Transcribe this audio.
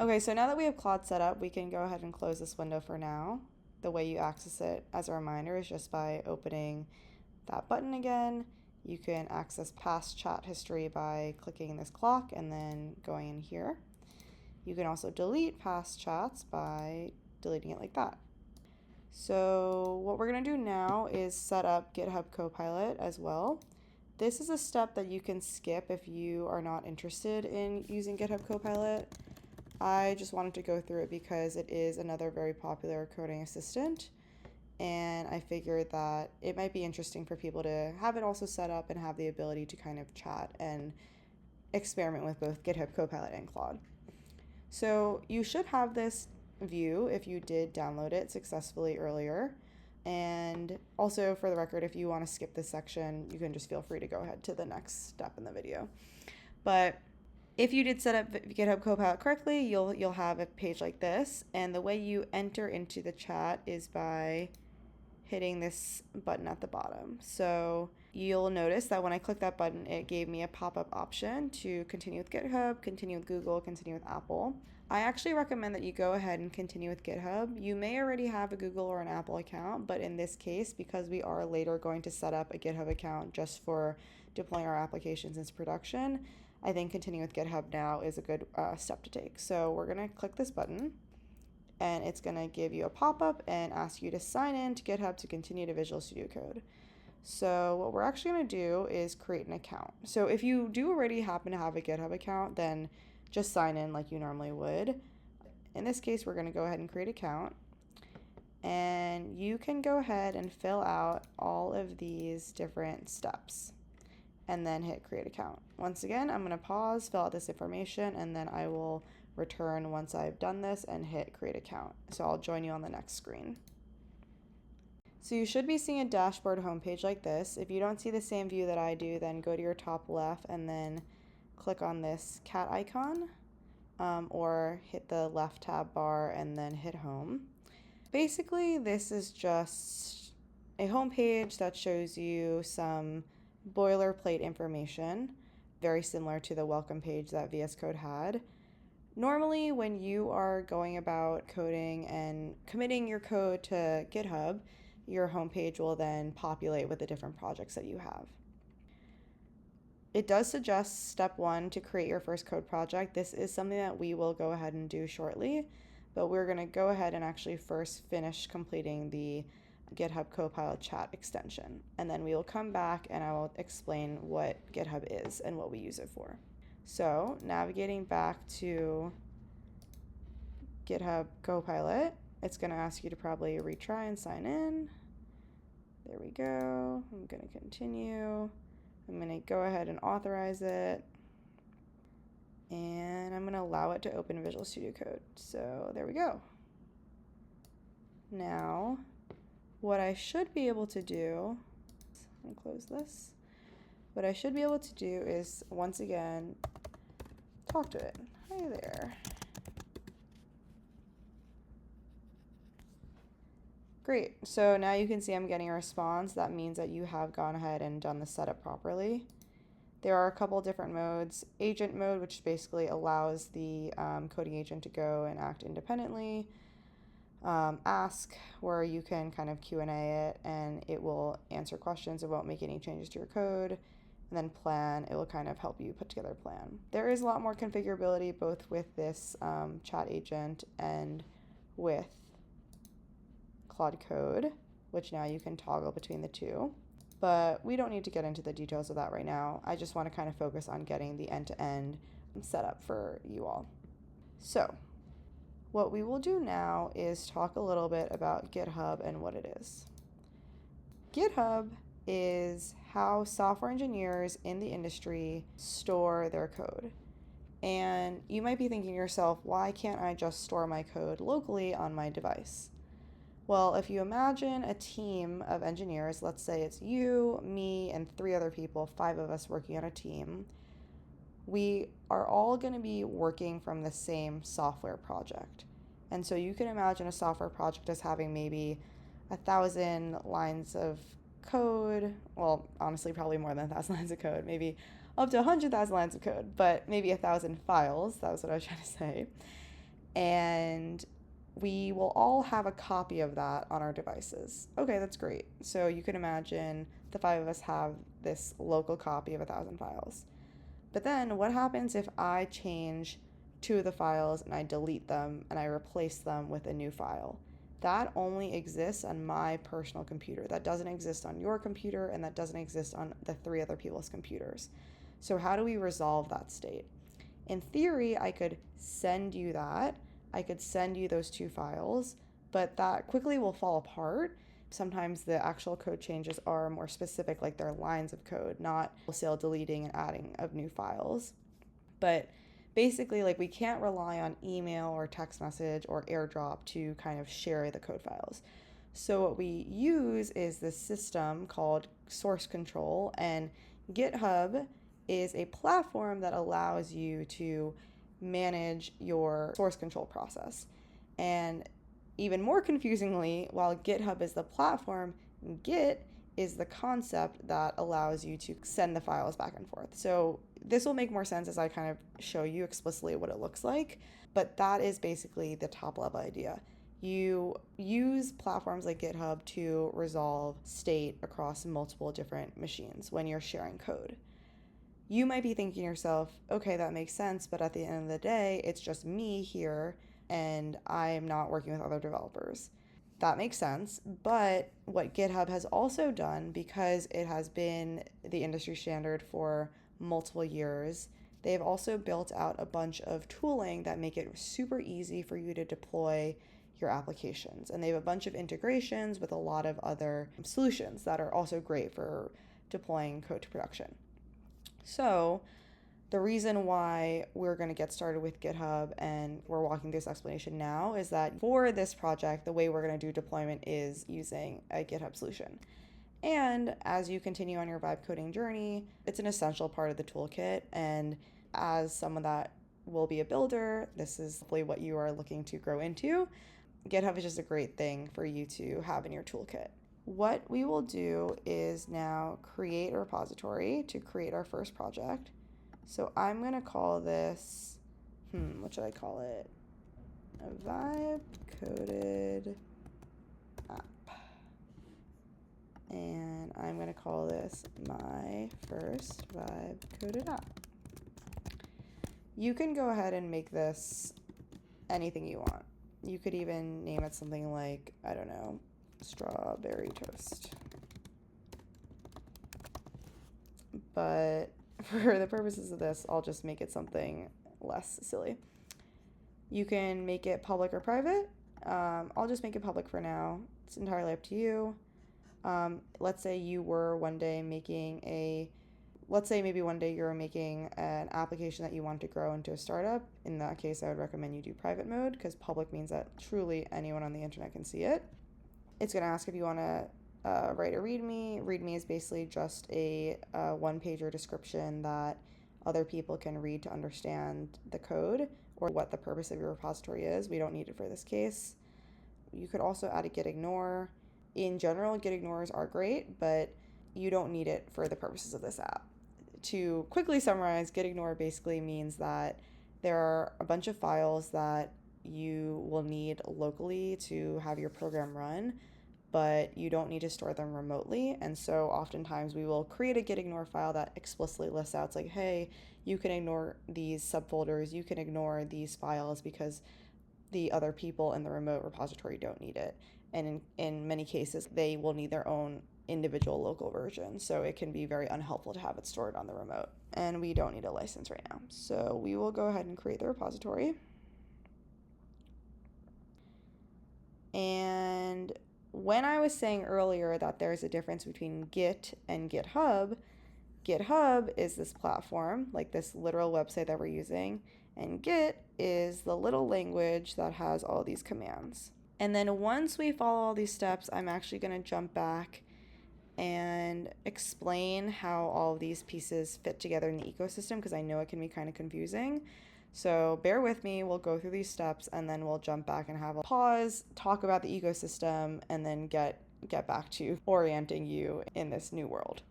Okay, so now that we have Claude set up, we can go ahead and close this window for now. The way you access it as a reminder is just by opening that button again. You can access past chat history by clicking this clock and then going in here. You can also delete past chats by deleting it like that. So what we're going to do now is set up GitHub Copilot as well. This is a step that you can skip if you are not interested in using GitHub Copilot. I just wanted to go through it because it is another very popular coding assistant, and I figured that it might be interesting for people to have it also set up and have the ability to kind of chat and experiment with both GitHub Copilot and Claude. So you should have this view if you did download it successfully earlier. And also, for the record, if you want to skip this section, you can just feel free to go ahead to the next step in the video. But if you did set up GitHub Copilot correctly, you'll have a page like this. And the way you enter into the chat is by hitting this button at the bottom. So you'll notice that when I click that button, it gave me a pop-up option to continue with GitHub, continue with Google, continue with Apple. I actually recommend that you go ahead and continue with GitHub. You may already have a Google or an Apple account, but in this case, because we are later going to set up a GitHub account just for deploying our applications into production, I think continuing with GitHub now is a good step to take. So we're going to click this button, and it's going to give you a pop-up and ask you to sign in to GitHub to continue to Visual Studio Code. So what we're actually going to do is create an account. So if you do already happen to have a GitHub account, then just sign in like you normally would. In this case, we're going to go ahead and create an account. And you can go ahead and fill out all of these different steps and then hit create account. Once again, I'm going to pause, fill out this information, and then I will return once I've done this and hit create account. So I'll join you on the next screen. So you should be seeing a dashboard homepage like this. If you don't see the same view that I do, then go to your top left and then click on this cat icon, or hit the left tab bar and then hit home. Basically, this is just a homepage that shows you some boilerplate information, very similar to the welcome page that VS Code had. Normally, when you are going about coding and committing your code to GitHub, your homepage will then populate with the different projects that you have. It does suggest step 1 to create your first code project. This is something that we will go ahead and do shortly, but we're going to go ahead and actually first finish completing the GitHub Copilot chat extension, and then we will come back and I will explain what GitHub is and what we use it for. So navigating back to GitHub Copilot, it's going to ask you to probably retry and sign in. There we go. I'm going to continue. I'm going to go ahead and authorize it, and I'm going to allow it to open Visual Studio Code. So there we go. Now, what I should be able to do, and close this, what I should be able to do is, once again, talk to it. Hi there. Great, so now you can see I'm getting a response. That means that you have gone ahead and done the setup properly. There are a couple different modes. Agent mode, which basically allows the coding agent to go and act independently. Ask, where you can kind of Q&A it and it will answer questions. It won't make any changes to your code. And then plan, it will kind of help you put together a plan. There is a lot more configurability both with this chat agent and with Claude Code, which now you can toggle between the two. But we don't need to get into the details of that right now. I just want to kind of focus on getting the end-to-end set up for you all. So what we will do now is talk a little bit about GitHub and what it is. GitHub is how software engineers in the industry store their code. And you might be thinking to yourself, why can't I just store my code locally on my device? Well, if you imagine a team of engineers, let's say it's you, me, and 3 other people, 5 of us working on a team, we are all going to be working from the same software project. And so you can imagine a software project as having maybe 1,000 lines of code. Well, honestly, probably more than 1,000 lines of code, maybe up to 100,000 lines of code, but maybe 1,000 files. That was what I was trying to say. and we will all have a copy of that on our devices. Okay, that's great. So you can imagine the 5 of us have this local copy of 1,000 files. But then what happens if I change 2 of the files and I delete them and I replace them with a new file? That only exists on my personal computer. That doesn't exist on your computer, and that doesn't exist on the 3 other people's computers. So how do we resolve that state? In theory, I could send you that. I could send you those 2 files, but that quickly will fall apart. Sometimes the actual code changes are more specific, like they're lines of code, not wholesale deleting and adding of new files. But basically, like, we can't rely on email or text message or AirDrop to kind of share the code files. So what we use is this system called source control, and GitHub is a platform that allows you to manage your source control process. And even more confusingly, while GitHub is the platform, Git is the concept that allows you to send the files back and forth. So this will make more sense as I kind of show you explicitly what it looks like, but that is basically the top level idea. You use platforms like GitHub to resolve state across multiple different machines when you're sharing code. You might be thinking to yourself, okay, that makes sense, but at the end of the day, it's just me here and I'm not working with other developers. That makes sense, but what GitHub has also done, because it has been the industry standard for multiple years, they've also built out a bunch of tooling that make it super easy for you to deploy your applications. And they have a bunch of integrations with a lot of other solutions that are also great for deploying code to production. So the reason why we're going to get started with GitHub and we're walking through this explanation now is that for this project, the way we're going to do deployment is using a GitHub solution. And as you continue on your vibe coding journey, it's an essential part of the toolkit. And as someone that will be a builder, this is hopefully what you are looking to grow into. GitHub is just a great thing for you to have in your toolkit. What we will do is now create a repository to create our first project. So I'm going to call this, what should I call it? A vibe coded app. And I'm going to call this my first vibe coded app. You can go ahead and make this anything you want. You could even name it something like, I don't know, strawberry toast. But for the purposes of this, I'll just make it something less silly. You can make it public or private. I'll just make it public for now. It's entirely up to you. Let's say you were one day maybe one day you're making an application that you want to grow into a startup. In that case, I would recommend you do private mode, because public means that truly anyone on the internet can see it. It's going to ask if you want to write a README. README is basically just a one-pager description that other people can read to understand the code or what the purpose of your repository is. We don't need it for this case. You could also add a git ignore. In general, git ignores are great, but you don't need it for the purposes of this app. To quickly summarize, git ignore basically means that there are a bunch of files that you will need locally to have your program run, but you don't need to store them remotely. And so oftentimes we will create a git ignore file that explicitly lists out, it's like, hey, you can ignore these subfolders, you can ignore these files because the other people in the remote repository don't need it. And in many cases, they will need their own individual local version. So it can be very unhelpful to have it stored on the remote. And we don't need a license right now. So we will go ahead and create the repository. And when I was saying earlier that there's a difference between Git and GitHub, GitHub is this platform, like this literal website that we're using, and Git is the little language that has all these commands. And then once we follow all these steps, I'm actually going to jump back and explain how all of these pieces fit together in the ecosystem, because I know it can be kind of confusing. So bear with me, we'll go through these steps and then we'll jump back and have a pause, talk about the ecosystem, and then get back to orienting you in this new world.